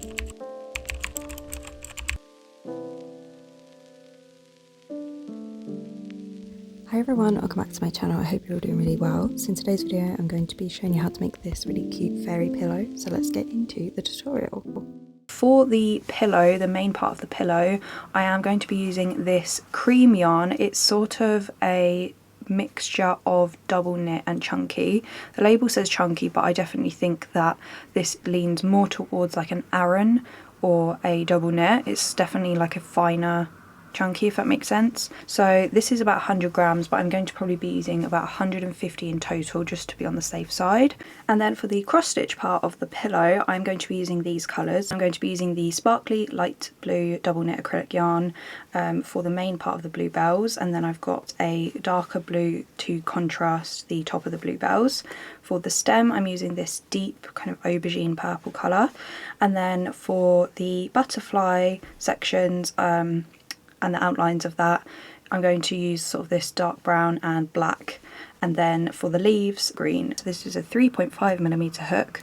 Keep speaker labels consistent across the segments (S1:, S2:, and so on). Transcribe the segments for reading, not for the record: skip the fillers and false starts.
S1: Hi everyone, welcome back to my channel. I hope you're all doing really well. So in today's video I'm going to be showing you how to make this really cute fairy pillow. So let's get into the tutorial. For the pillow, the main part of the pillow, I am going to be using this cream yarn. It's sort of a mixture of double knit and chunky. The label says chunky, but I definitely think that this leans more towards like an Aran or a double knit. It's definitely like a finer chunky, if that makes sense. So this is about 100 grams, but I'm going to probably be using about 150 in total just to be on the safe side. And then for the cross stitch part of the pillow, I'm going to be using these colours. I'm going to be using the sparkly light blue double knit acrylic yarn for the main part of the bluebells, and then I've got a darker blue to contrast the top of the bluebells. For the stem I'm using this deep kind of aubergine purple colour, and then for the butterfly sections and the outlines of that, I'm going to use sort of this dark brown and black, and then for the leaves, green. So this is a 3.5mm hook,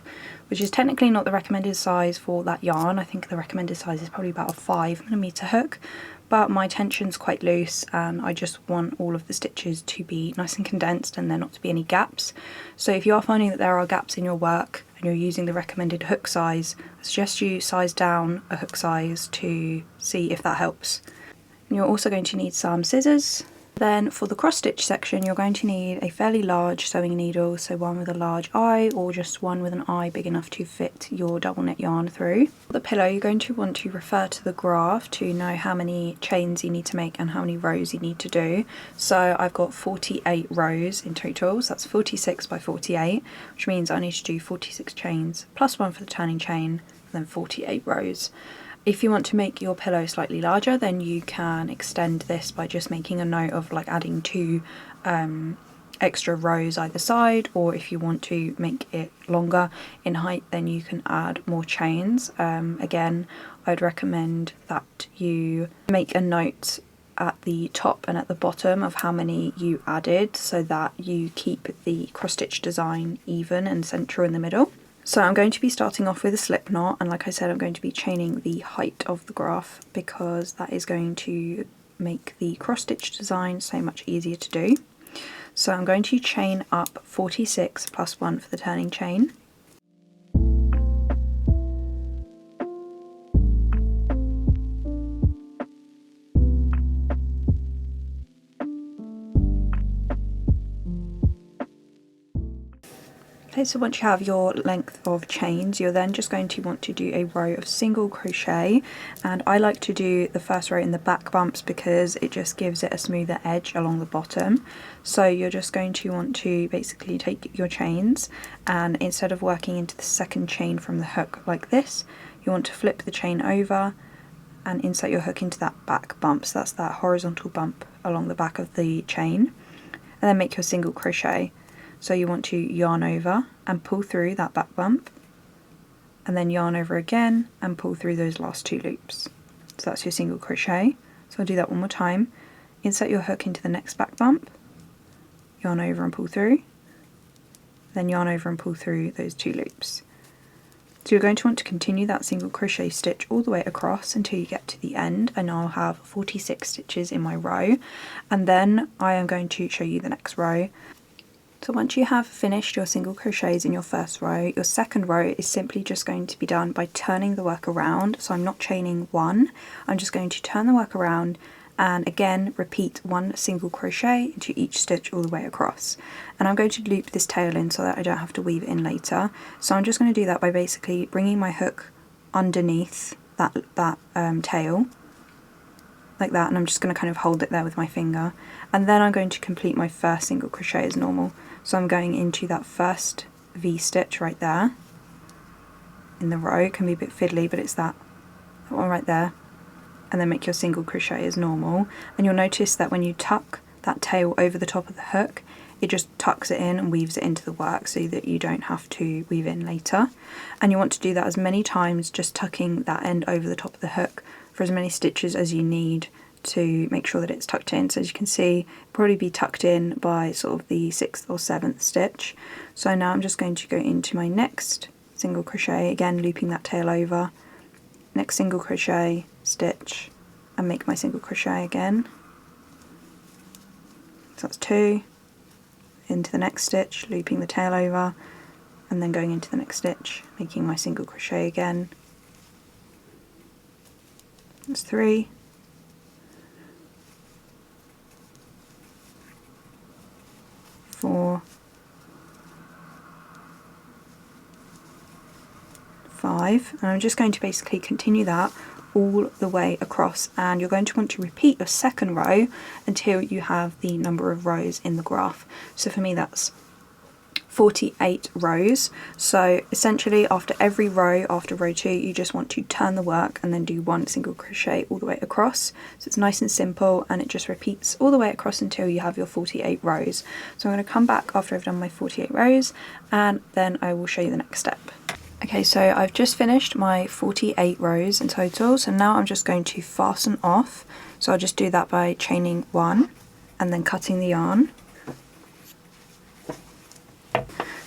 S1: which is technically not the recommended size for that yarn. I think the recommended size is probably about a 5mm hook, but my tension's quite loose and I just want all of the stitches to be nice and condensed and there not to be any gaps. So if you are finding that there are gaps in your work and you're using the recommended hook size, I suggest you size down a hook size to see if that helps. You're also going to need some scissors. Then for the cross stitch section you're going to need a fairly large sewing needle, so one with a large eye or just one with an eye big enough to fit your double knit yarn through. For the pillow you're going to want to refer to the graph to know how many chains you need to make and how many rows you need to do. So I've got 48 rows in total, so that's 46 by 48, which means I need to do 46 chains plus one for the turning chain and then 48 rows. If you want to make your pillow slightly larger, then you can extend this by just making a note of like adding 2 extra rows either side, or if you want to make it longer in height then you can add more chains. Again, I'd recommend that you make a note at the top and at the bottom of how many you added so that you keep the cross stitch design even and central in the middle. So I'm going to be starting off with a slip knot, and like I said I'm going to be chaining the height of the graph because that is going to make the cross stitch design so much easier to do. So I'm going to chain up 46 plus 1 for the turning chain. Okay, so once you have your length of chains, you're then just going to want to do a row of single crochet, and I like to do the first row in the back bumps because it just gives it a smoother edge along the bottom. So you're just going to want to basically take your chains, and instead of working into the second chain from the hook like this, you want to flip the chain over and insert your hook into that back bump. So that's that horizontal bump along the back of the chain, and then make your single crochet. So you want to yarn over and pull through that back bump, and then yarn over again and pull through those last 2 loops. So that's your single crochet. So I'll do that one more time. Insert your hook into the next back bump, yarn over and pull through, then yarn over and pull through those 2 loops. So you're going to want to continue that single crochet stitch all the way across until you get to the end, and I'll have 46 stitches in my row, and then I am going to show you the next row. So once you have finished your single crochets in your first row, your second row is simply just going to be done by turning the work around. So I'm not chaining 1, I'm just going to turn the work around and again repeat 1 single crochet into each stitch all the way across. And I'm going to loop this tail in so that I don't have to weave it in later. So I'm just going to do that by basically bringing my hook underneath that tail like that, and I'm just going to kind of hold it there with my finger, and then I'm going to complete my first single crochet as normal. So I'm going into that first V stitch right there in the row. It can be a bit fiddly, but it's that one right there, and then make your single crochet as normal. And you'll notice that when you tuck that tail over the top of the hook, it just tucks it in and weaves it into the work so that you don't have to weave in later. And you want to do that as many times, just tucking that end over the top of the hook for as many stitches as you need to make sure that it's tucked in. So as you can see, probably be tucked in by sort of the 6th or 7th stitch. So now I'm just going to go into my next single crochet, again looping that tail over, next single crochet, stitch, and make my single crochet again. So that's 2, into the next stitch, looping the tail over, and then going into the next stitch, making my single crochet again. That's 3, 4, 5, and I'm just going to basically continue that all the way across, and you're going to want to repeat your second row until you have the number of rows in the graph. So for me that's 48 rows. So essentially after every row, after row 2, you just want to turn the work and then do 1 single crochet all the way across. So it's nice and simple, and it just repeats all the way across until you have your 48 rows. So I'm going to come back after I've done my 48 rows, and then I will show you the next step. Okay, so I've just finished my 48 rows in total, so now I'm just going to fasten off. So I'll just do that by chaining 1 and then cutting the yarn.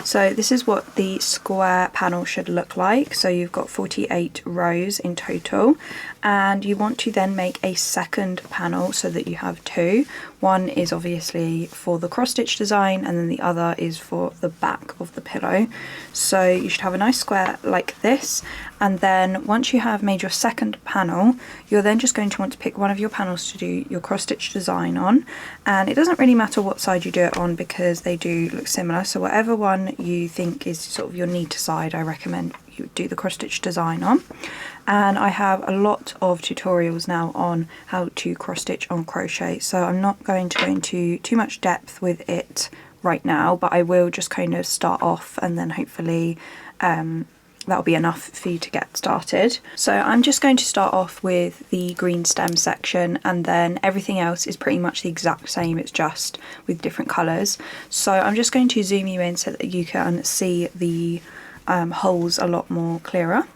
S1: So this is what the square panel should look like. So you've got 48 rows in total, and you want to then make a second panel so that you have 2. One is obviously for the cross stitch design, and then the other is for the back of the pillow. So you should have a nice square like this, and then once you have made your second panel, you're then just going to want to pick one of your panels to do your cross stitch design on. And it doesn't really matter what side you do it on because they do look similar, so whatever one you think is sort of your neater side, I recommend you do the cross stitch design on. And I have a lot of tutorials now on how to cross stitch on crochet, so I'm not going to go into too much depth with it right now, but I will just kind of start off, and then hopefully that'll be enough for you to get started. So I'm just going to start off with the green stem section, and then everything else is pretty much the exact same, it's just with different colours. So I'm just going to zoom you in so that you can see the holes a lot more clearer.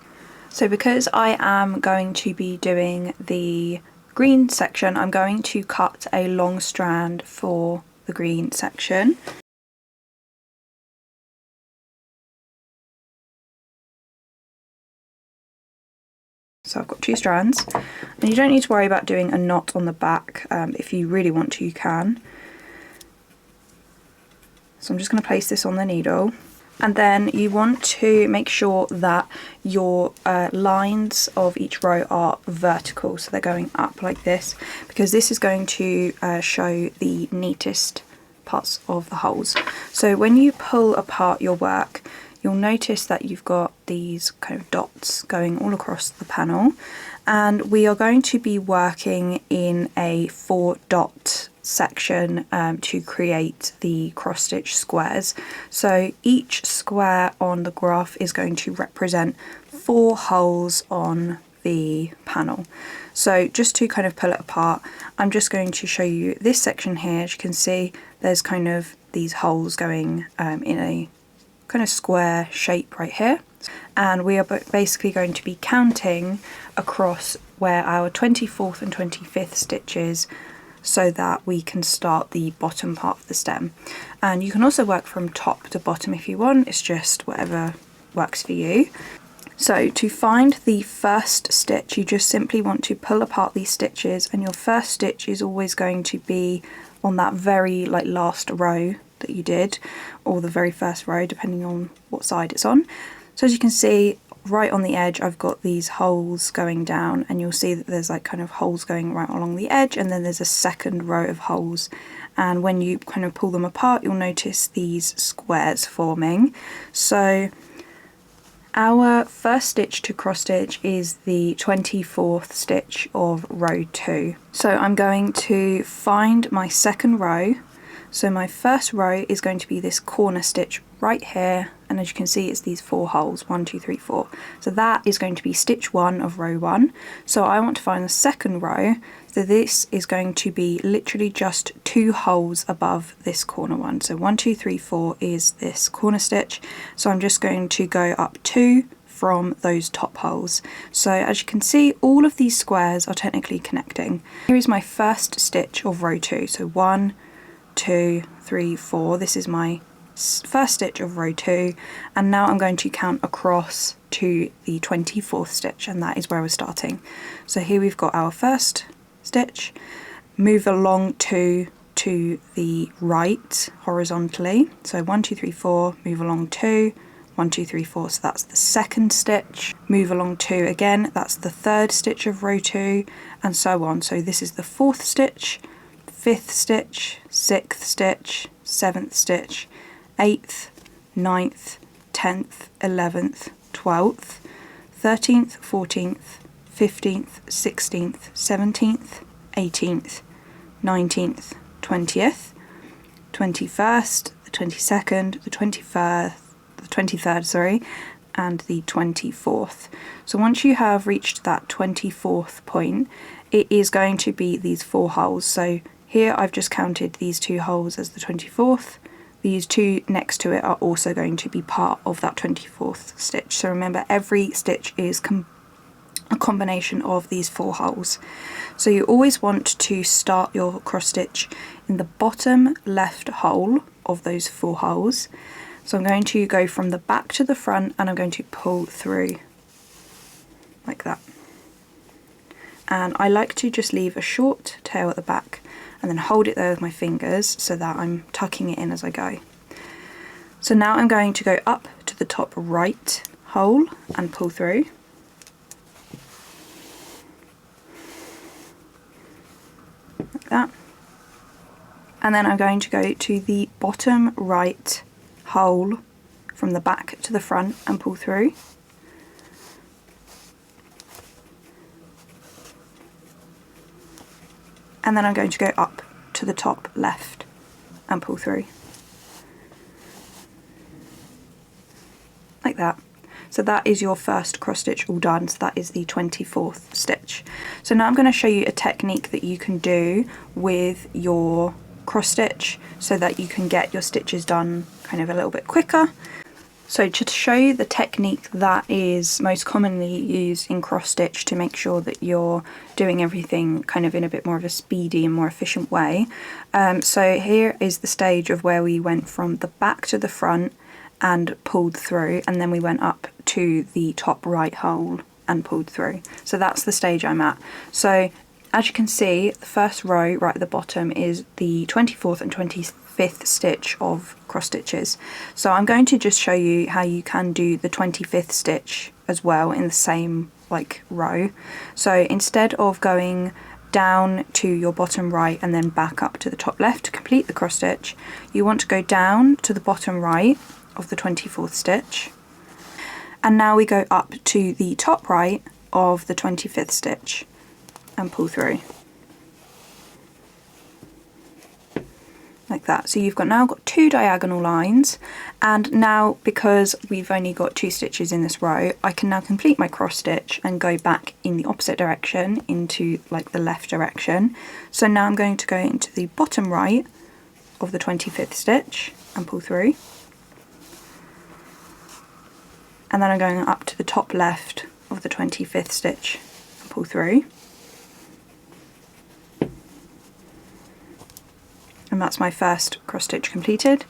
S1: So because I am going to be doing the green section, I'm going to cut a long strand for the green section. So I've got 2 strands, and you don't need to worry about doing a knot on the back. If you really want to, you can. So I'm just going to place this on the needle, and then you want to make sure that your lines of each row are vertical, so they're going up like this, because this is going to show the neatest parts of the holes. So when you pull apart your work, you'll notice that you've got these kind of dots going all across the panel, and we are going to be working in a 4-dot section to create the cross stitch squares. So each square on the graph is going to represent 4 holes on the panel. So just to kind of pull it apart, I'm just going to show you this section here. As you can see, there's kind of these holes going in a kind of square shape right here, and we are basically going to be counting across where our 24th and 25th stitches, so that we can start the bottom part of the stem. And you can also work from top to bottom if you want, it's just whatever works for you. So to find the first stitch, you just simply want to pull apart these stitches, and your first stitch is always going to be on that very last row that you did, or the very first row depending on what side it's on. So as you can see, right on the edge I've got these holes going down, and you'll see that there's kind of holes going right along the edge, and then there's a second row of holes, and when you kind of pull them apart you'll notice these squares forming. So our first stitch to cross stitch is the 24th stitch of row 2. So I'm going to find my second row. So my first row is going to be this corner stitch right here, and as you can see it's these 4 holes, 1, 2, 3, 4. So that is going to be stitch 1 of row 1. So I want to find the second row, so this is going to be literally just 2 holes above this corner one. So 1, 2, 3, 4 is this corner stitch, so I'm just going to go up 2 from those top holes. So as you can see, all of these squares are technically connecting. Here is my first stitch of row 2, so 1, 2, 3, 4. This is my first stitch of row 2, and now I'm going to count across to the 24th stitch, and that is where we're starting. So here we've got our first stitch, move along 2 to the right horizontally, so 1 2 3 4, move along 2, 1 2 3 4, so that's the second stitch, move along 2 again, that's the third stitch of row 2, and so on. So this is the 4th stitch, 5th stitch, 6th stitch, 7th stitch, 8th, 9th, 10th, 11th, 12th, 13th, 14th, 15th, 16th, 17th, 18th, 19th, 20th, 21st, the 22nd, the 23rd, sorry, and the 24th. So once you have reached that 24th point, it is going to be these 4 holes. So here I've just counted these 2 holes as the 24th. These 2 next to it are also going to be part of that 24th stitch. So remember, every stitch is a combination of these 4 holes. So you always want to start your cross stitch in the bottom left hole of those 4 holes. So I'm going to go from the back to the front, and I'm going to pull through like that. And I like to just leave a short tail at the back and then hold it there with my fingers so that I'm tucking it in as I go. So now I'm going to go up to the top right hole and pull through. Like that. And then I'm going to go to the bottom right hole from the back to the front and pull through. And then I'm going to go up to the top left and pull through. Like that. So that is your first cross stitch all done, so that is the 24th stitch. So now I'm going to show you a technique that you can do with your cross stitch so that you can get your stitches done kind of a little bit quicker. So to show you the technique that is most commonly used in cross stitch to make sure that you're doing everything kind of in a bit more of a speedy and more efficient way. So here is the stage of where we went from the back to the front and pulled through, and then we went up to the top right hole and pulled through. So that's the stage I'm at. So as you can see, the first row right at the bottom is the 24th and 25th stitch of cross stitches. So I'm going to just show you how you can do the 25th stitch as well in the same like row. So instead of going down to your bottom right and then back up to the top left to complete the cross stitch, you want to go down to the bottom right of the 24th stitch, and now we go up to the top right of the 25th stitch and pull through like that. So you've now got 2 diagonal lines, and now because we've only got 2 stitches in this row, I can now complete my cross stitch and go back in the opposite direction into like the left direction. So now I'm going to go into the bottom right of the 25th stitch and pull through, and then I'm going up to the top left of the 25th stitch and pull through. And that's my first cross stitch completed.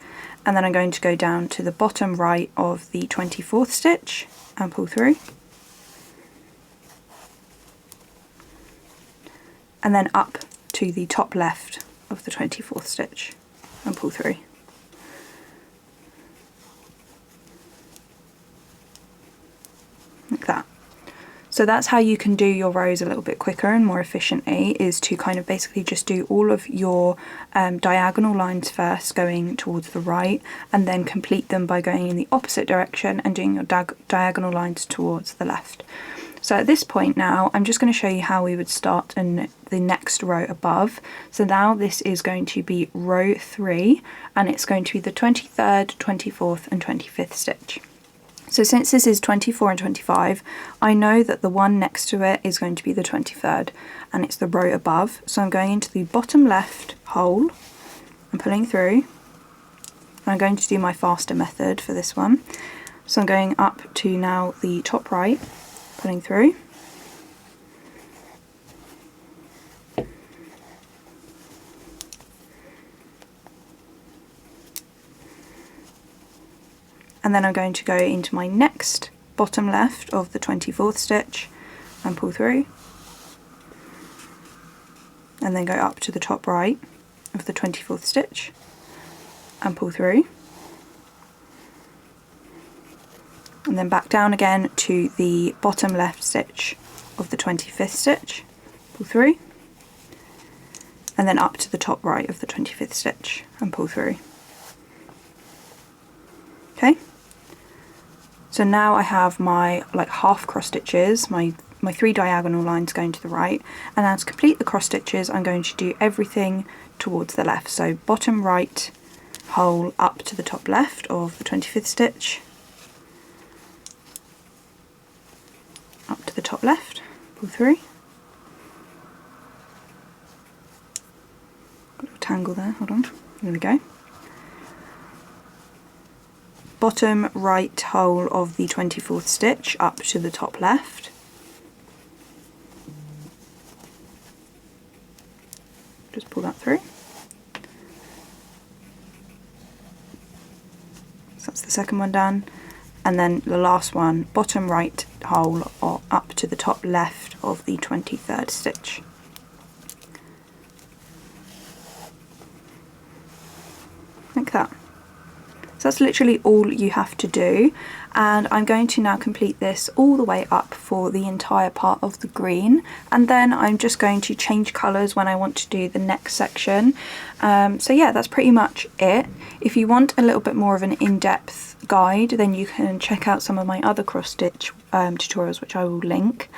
S1: And then I'm going to go down to the bottom right of the 24th stitch and pull through. And then up to the top left of the 24th stitch and pull through. Like that. So that's how you can do your rows a little bit quicker and more efficiently, is to kind of basically just do all of your diagonal lines first going towards the right, and then complete them by going in the opposite direction and doing your diagonal lines towards the left. So at this point now, I'm just going to show you how we would start in the next row above. So now this is going to be row 3, and it's going to be the 23rd, 24th and 25th stitch. So since this is 24 and 25, I know that the one next to it is going to be the 23rd, and it's the row above. So I'm going into the bottom left hole and pulling through. And I'm going to do my faster method for this one. So I'm going up to now the top right, pulling through. and then I'm going to go into my next bottom left of the 24th stitch and pull through, and then go up to the top right of the 24th stitch and pull through, and then back down again to the bottom left stitch of the 25th stitch, pull through, and then up to the top right of the 25th stitch and pull through. Okay, so now I have my like half cross stitches, my 3 diagonal lines going to the right, and now to complete the cross stitches I'm going to do everything towards the left. So bottom right hole up to the top left of the 25th stitch, up to the top left, pull through, got a little tangle there, hold on, there we go. Bottom right hole of the 24th stitch up to the top left, just pull that through. So that's the second one done, and then the last one, bottom right hole or up to the top left of the 23rd stitch. Like that. So that's literally all you have to do, and I'm going to now complete this all the way up for the entire part of the green, and then I'm just going to change colours when I want to do the next section. So yeah, that's pretty much it. If you want a little bit more of an in-depth guide, then you can check out some of my other cross stitch tutorials, which I will link,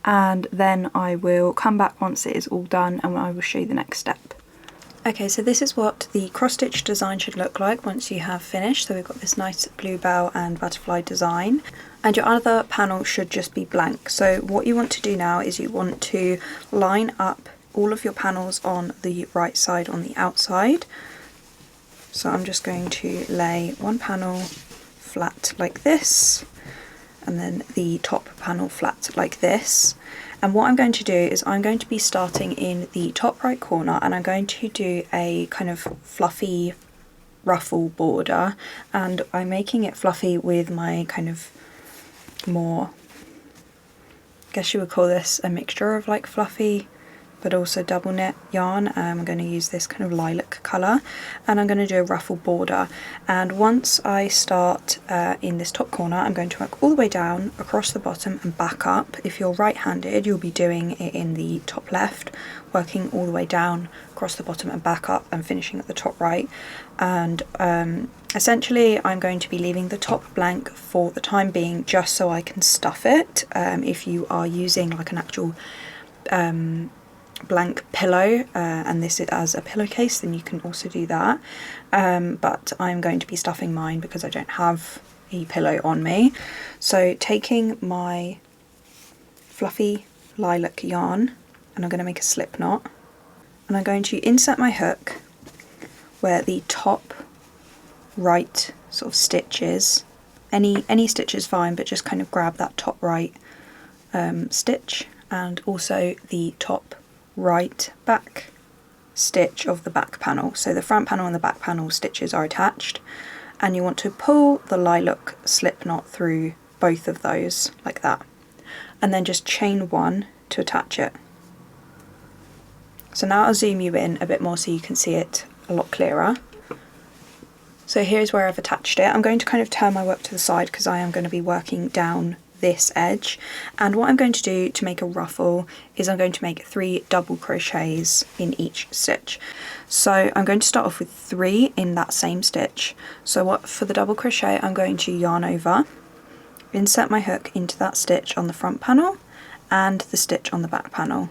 S1: and then I will come back once it is all done and I will show you the next step. Okay, so this is what the cross stitch design should look like once you have finished. So we've got this nice bluebell and butterfly design, and your other panel should just be blank. So what you want to do now is you want to line up all of your panels on the right side on the outside. So I'm just going to lay one panel flat like this, and then the top panel flat like this. And what I'm going to do is I'm going to be starting in the top right corner, and I'm going to do a kind of fluffy ruffle border, and I'm making it fluffy with my kind of more, I guess you would call this a mixture of like fluffy but also double knit yarn. I'm going to use this kind of lilac colour, and I'm going to do a ruffle border. And once I start in this top corner, I'm going to work all the way down across the bottom and back up. If you're right-handed, you'll be doing it in the top left, working all the way down across the bottom and back up and finishing at the top right. And essentially I'm going to be leaving the top blank for the time being, just so I can stuff it. If you are using like an actual blank pillow and this is as a pillowcase, then you can also do that, but I'm going to be stuffing mine because I don't have a pillow on me. So taking my fluffy lilac yarn, and I'm going to make a slip knot, and I'm going to insert my hook where the top right sort of stitch is. Any stitch is fine, but just kind of grab that top right stitch, and also the top right back stitch of the back panel. So the front panel and the back panel stitches are attached, and you want to pull the lilac slip knot through both of those like that, and then just chain one to attach it. So now I'll zoom you in a bit more so you can see it a lot clearer. So here's where I've attached it. I'm going to kind of turn my work to the side because I am going to be working down this edge, and what I'm going to do to make a ruffle is I'm going to make 3 double crochets in each stitch. So I'm going to start off with 3 in that same stitch. So for the double crochet, I'm going to yarn over, insert my hook into that stitch on the front panel and the stitch on the back panel.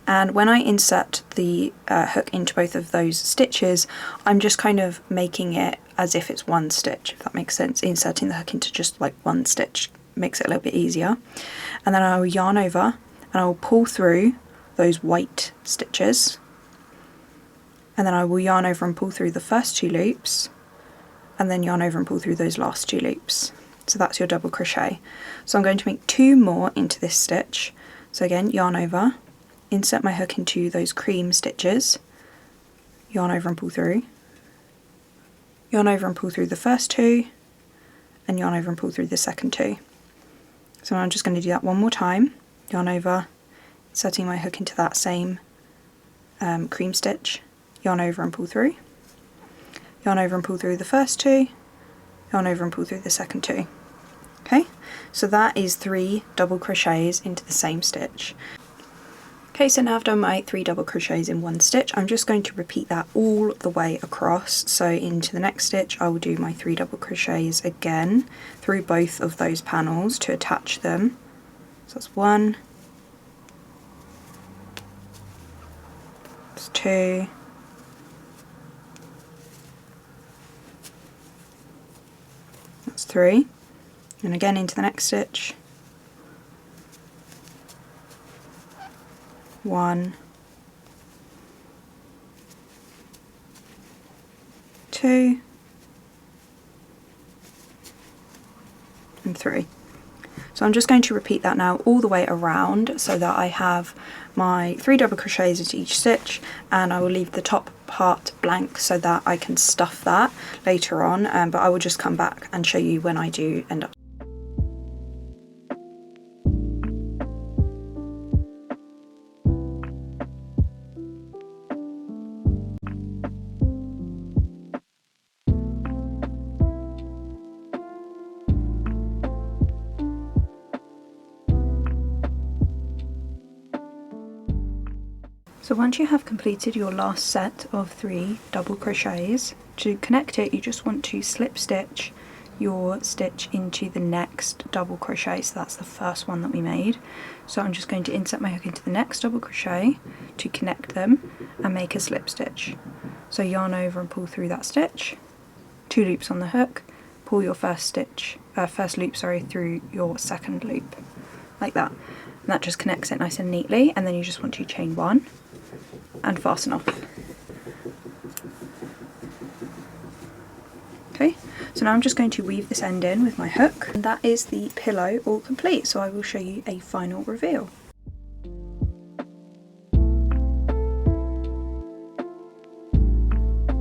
S1: And when I insert the hook into both of those stitches, I'm just kind of making it as if it's one stitch, if that makes sense. Inserting the hook into just like one stitch makes it a little bit easier. And then I will yarn over and I will pull through those white stitches, and then I will yarn over and pull through the first 2 loops, and then yarn over and pull through those last 2 loops. So that's your double crochet. So I'm going to make 2 more into this stitch. So again, yarn over, insert my hook into those cream stitches, yarn over and pull through, yarn over and pull through the first 2, and yarn over and pull through the second 2. So I'm just going to do that one more time, yarn over, inserting my hook into that same cream stitch, yarn over and pull through, yarn over and pull through the first 2, yarn over and pull through the second 2. Okay, so that is 3 double crochets into the same stitch. Okay, so now I've done my 3 double crochets in one stitch. I'm just going to repeat that all the way across. So into the next stitch I will do my 3 double crochets again through both of those panels to attach them. So that's 1, that's 2, that's 3, and again into the next stitch, 1, 2, and 3. So I'm just going to repeat that now all the way around so that I have my 3 double crochets into each stitch, and I will leave the top part blank so that I can stuff that later on, but I will just come back and show you when I do end up. So once you have completed your last set of 3 double crochets, to connect it you just want to slip stitch your stitch into the next double crochet, so that's the first one that we made. So I'm just going to insert my hook into the next double crochet to connect them and make a slip stitch. So yarn over and pull through that stitch, 2 loops on the hook, pull your first loop through your second loop, like that. And that just connects it nice and neatly, and then you just want to chain 1 and fasten off. Okay, so now I'm just going to weave this end in with my hook, and that is the pillow all complete. So I will show you a final reveal.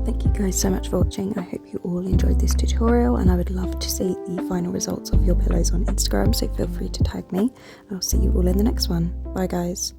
S1: Thank you guys so much for watching. I hope you all enjoyed this tutorial, and I would love to see the final results of your pillows on Instagram, so feel free to tag me. I'll see you all in the next one. Bye guys.